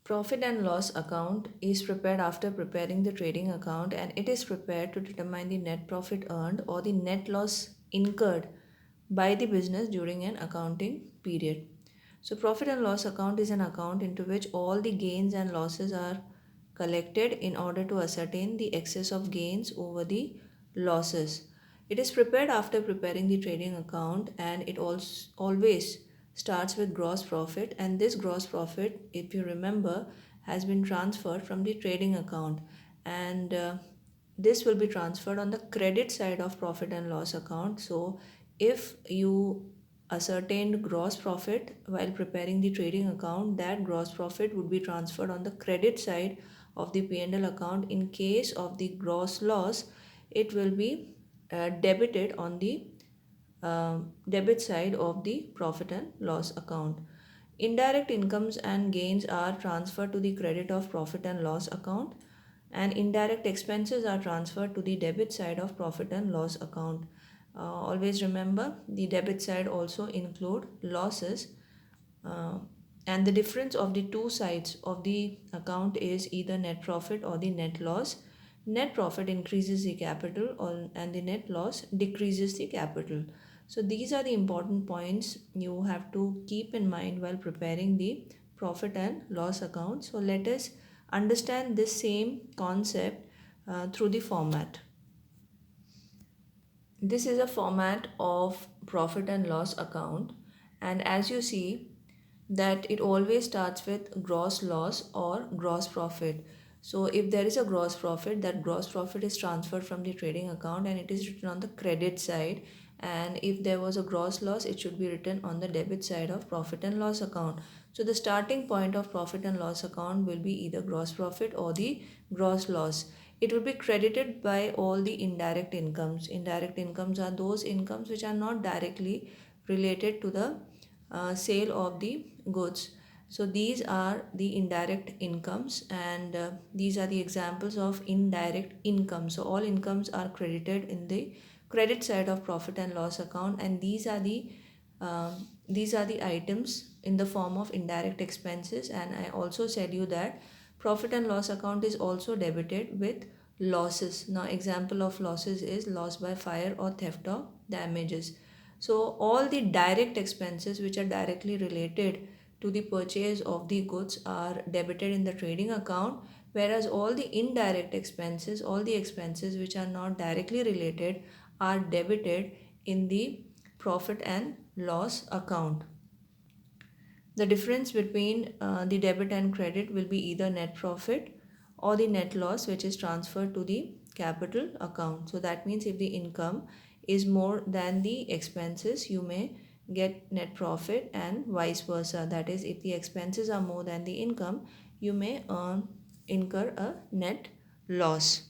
Profit and loss account is prepared after preparing the trading account, and it is prepared to determine the net profit earned or the net loss incurred by the business during an accounting period. So, profit and loss account is an account into which all the gains and losses are collected in order to ascertain the excess of gains over the losses. It is prepared after preparing the trading account, and it also always starts with gross profit, and this gross profit, if you remember, has been transferred from the trading account, and this will be transferred on the credit side of profit and loss account. So if you ascertained gross profit while preparing the trading account, that gross profit would be transferred on the credit side of the P&L account. In case of the gross loss, it will be debited on the debit side of the profit and loss account. Indirect incomes and gains are transferred to the credit of profit and loss account, and indirect expenses are transferred to the debit side of profit and loss account. Always remember, the debit side also include losses, uh, and the difference of the two sides of the account is either net profit or the net loss. Net profit increases the capital and the net loss decreases the capital. So these are the important points you have to keep in mind while preparing the profit and loss account. So let us understand this same concept through the format. This is a format of profit and loss account, and as you see that it always starts with gross loss or gross profit. So if there is a gross profit, that gross profit is transferred from the trading account and it is written on the credit side, and if there was a gross loss, it should be written on the debit side of profit and loss account. So the starting point of profit and loss account will be either gross profit or the gross loss. It will be credited by all the indirect incomes. Indirect incomes are those incomes which are not directly related to the sale of the goods. So these are the indirect incomes, and these are the examples of indirect income. So all incomes are credited in the credit side of profit and loss account, and these are the items in the form of indirect expenses. And I also said you that profit and loss account is also debited with losses. Now example of losses is loss by fire or theft or damages. So all the direct expenses which are directly related to the purchase of the goods are debited in the trading account, whereas all the indirect expenses, all the expenses which are not directly related, are debited in the profit and loss account. The difference between the debit and credit will be either net profit or the net loss, which is transferred to the capital account. So that means if the income is more than the expenses, you may get net profit, and vice versa. That is, if the expenses are more than the income, you may incur a net loss.